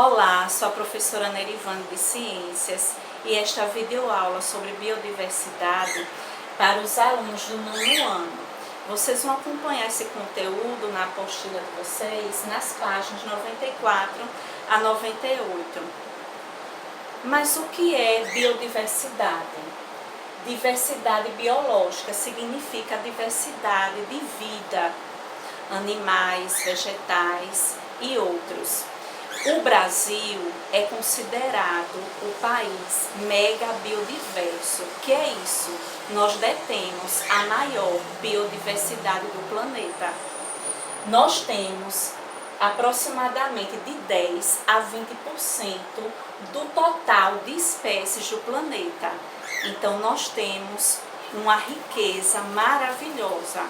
Olá, sou a professora Nerivane de Ciências e esta videoaula sobre biodiversidade para os alunos do 9º ano. Vocês vão acompanhar esse conteúdo na apostila de vocês nas páginas 94 a 98. Mas o que é biodiversidade? Diversidade biológica significa a diversidade de vida, animais, vegetais e outros. O Brasil é considerado o país mega biodiverso. Que é isso? Nós detemos a maior biodiversidade do planeta. Nós temos aproximadamente de 10 a 20% do total de espécies do planeta. Então nós temos uma riqueza maravilhosa.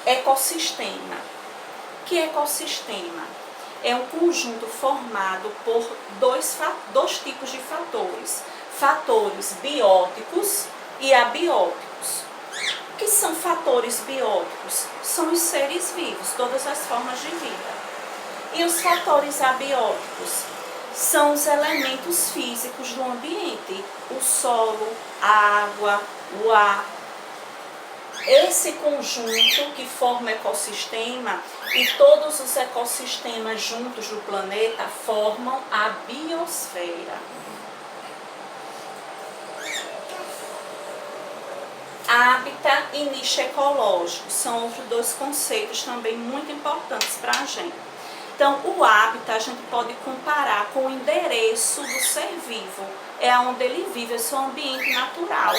Ecossistema. Que ecossistema? É um conjunto formado por dois tipos de fatores. Fatores bióticos e abióticos. O que são fatores bióticos? São os seres vivos, todas as formas de vida. E os fatores abióticos são os elementos físicos do ambiente, o solo, a água, o ar. Esse conjunto que forma ecossistema e todos os ecossistemas juntos do planeta formam a biosfera. Hábitat e nicho ecológico são outros dois conceitos também muito importantes para a gente. Então, o hábitat a gente pode comparar com o endereço do ser vivo, é onde ele vive, é seu ambiente natural,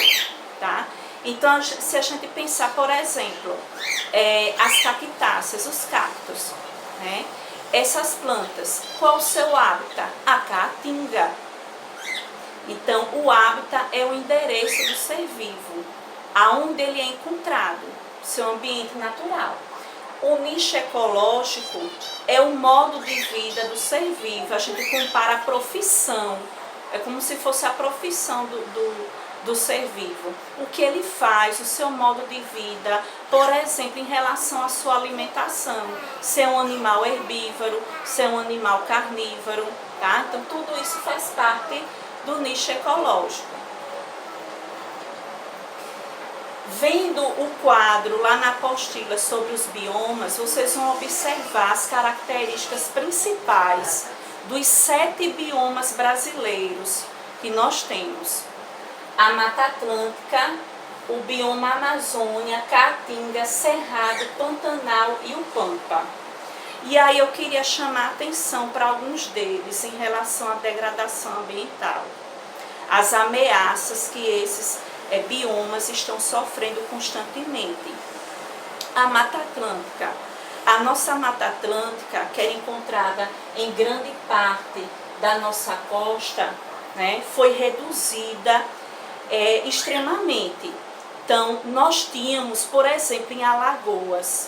tá? Então, se a gente pensar, por exemplo, as cactáceas, os cactos, né? Essas plantas, qual o seu hábitat? A caatinga. Então, o hábitat é o endereço do ser vivo, aonde ele é encontrado, seu ambiente natural. O nicho ecológico é o modo de vida do ser vivo. A gente compara a profissão, é como se fosse a profissão do ser vivo. O que ele faz, o seu modo de vida, por exemplo, em relação à sua alimentação. Se é um animal herbívoro, se é um animal carnívoro, tá? Então, tudo isso faz parte do nicho ecológico. Vendo o quadro lá na apostila sobre os biomas, vocês vão observar as características principais dos 7 biomas brasileiros que nós temos. A Mata Atlântica, o bioma Amazônia, Caatinga, Cerrado, Pantanal e o Pampa. E aí eu queria chamar a atenção para alguns deles em relação à degradação ambiental. As ameaças que esses biomas estão sofrendo constantemente. A Mata Atlântica. A nossa Mata Atlântica, que era encontrada em grande parte da nossa costa, né, foi reduzida extremamente. Então, nós tínhamos, por exemplo, em Alagoas,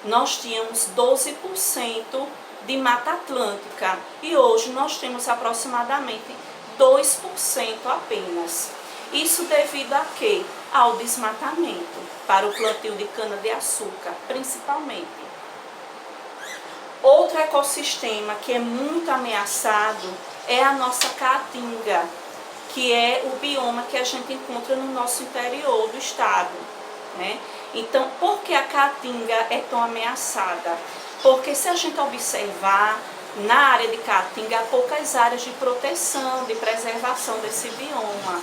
nós tínhamos 12% de Mata Atlântica e hoje nós temos aproximadamente 2% apenas. Isso devido a quê? Ao desmatamento, para o plantio de cana-de-açúcar, principalmente. Outro ecossistema que é muito ameaçado é a nossa caatinga, que é o bioma que a gente encontra no nosso interior do estado, né? Então, por que a caatinga é tão ameaçada? Porque se a gente observar, na área de caatinga há poucas áreas de proteção, de preservação desse bioma.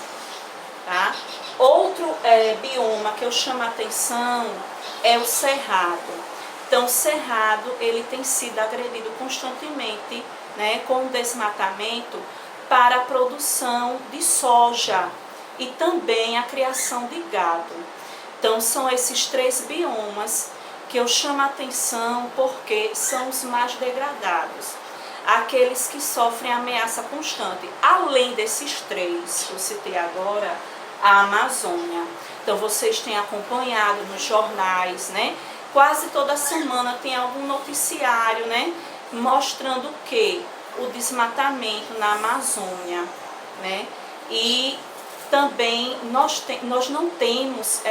Tá? Outro bioma que eu chamo a atenção é o cerrado. Então, o cerrado ele tem sido agredido constantemente, né, com o desmatamento para a produção de soja e também a criação de gado. Então, são esses 3 biomas que eu chamo a atenção porque são os mais degradados, aqueles que sofrem ameaça constante. Além desses 3 que eu citei agora, a Amazônia. Então, vocês têm acompanhado nos jornais, né? Quase toda semana tem algum noticiário, né? Mostrando que o desmatamento na Amazônia, né? E também nós não temos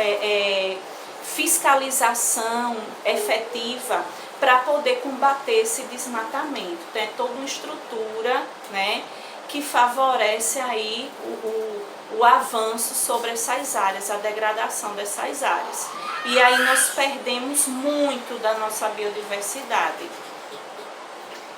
fiscalização efetiva para poder combater esse desmatamento. Tem toda uma estrutura, né, que favorece aí o avanço sobre essas áreas, a degradação dessas áreas. E aí nós perdemos muito da nossa biodiversidade.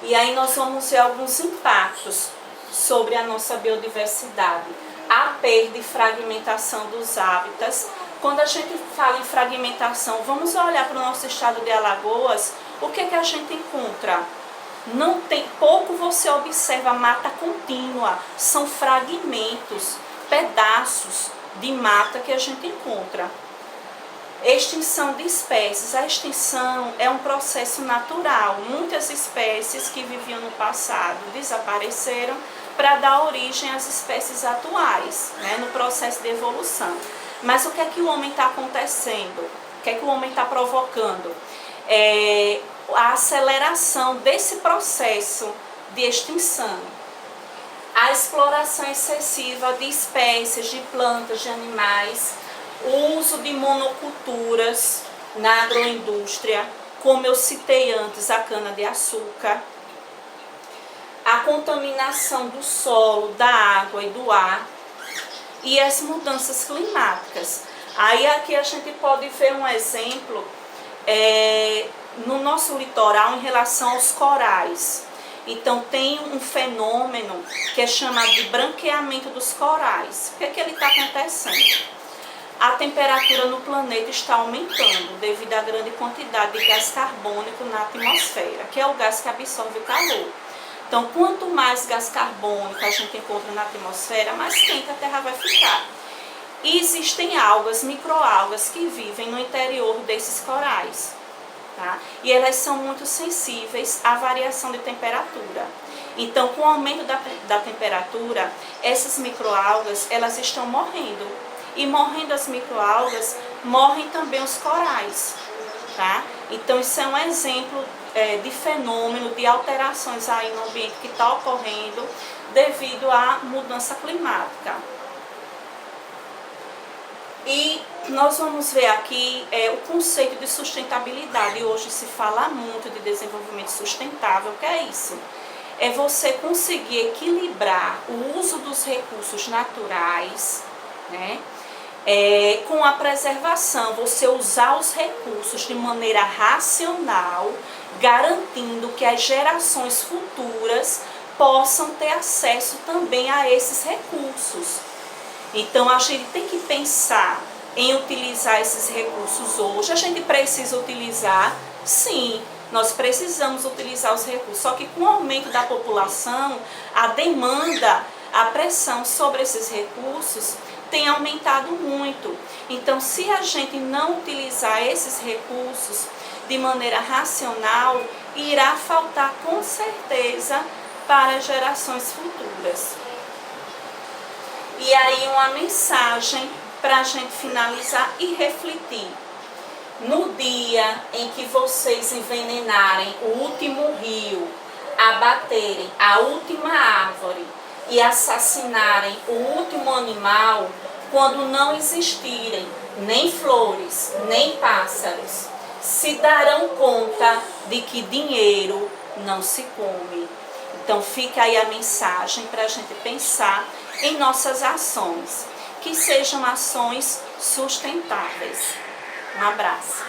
E aí nós vamos ver alguns impactos sobre a nossa biodiversidade. A perda e fragmentação dos hábitats. Quando a gente fala em fragmentação, vamos olhar para o nosso estado de Alagoas, o que é que a gente encontra? Não tem, pouco você observa mata contínua, são fragmentos, pedaços de mata que a gente encontra. Extinção de espécies. A extinção é um processo natural. Muitas espécies que viviam no passado desapareceram para dar origem às espécies atuais, né, no processo de evolução. Mas o que é que o homem está acontecendo? O que é que o homem está provocando? A aceleração desse processo de extinção. A exploração excessiva de espécies, de plantas, de animais, o uso de monoculturas na agroindústria, como eu citei antes, a cana-de-açúcar, a contaminação do solo, da água e do ar e as mudanças climáticas. Aí aqui a gente pode ver um exemplo no nosso litoral em relação aos corais. Então tem um fenômeno que é chamado de branqueamento dos corais. O que é que ele está acontecendo? A temperatura no planeta está aumentando devido à grande quantidade de gás carbônico na atmosfera, que é o gás que absorve o calor. Então, quanto mais gás carbônico a gente encontra na atmosfera, mais quente a Terra vai ficar. E existem algas, microalgas, que vivem no interior desses corais. Tá? E elas são muito sensíveis à variação de temperatura. Então, com o aumento da temperatura, essas microalgas elas estão morrendo. E morrendo as microalgas, morrem também os corais. Tá? Então, isso é um exemplo de fenômeno, de alterações aí no ambiente que está ocorrendo devido à mudança climática. E nós vamos ver aqui o conceito de sustentabilidade. Hoje se fala muito de desenvolvimento sustentável. O que é isso? É você conseguir equilibrar o uso dos recursos naturais, né, com a preservação. Você usar os recursos de maneira racional, garantindo que as gerações futuras possam ter acesso também a esses recursos. Então, a gente tem que pensar em utilizar esses recursos hoje. A gente precisa utilizar, sim, nós precisamos utilizar os recursos. Só que com o aumento da população, a demanda, a pressão sobre esses recursos tem aumentado muito. Então, se a gente não utilizar esses recursos de maneira racional, irá faltar com certeza para gerações futuras. E aí uma mensagem para a gente finalizar e refletir. No dia em que vocês envenenarem o último rio, abaterem a última árvore e assassinarem o último animal, quando não existirem nem flores, nem pássaros, se darão conta de que dinheiro não se come. Então fica aí a mensagem para a gente pensar em nossas ações, que sejam ações sustentáveis. Um abraço.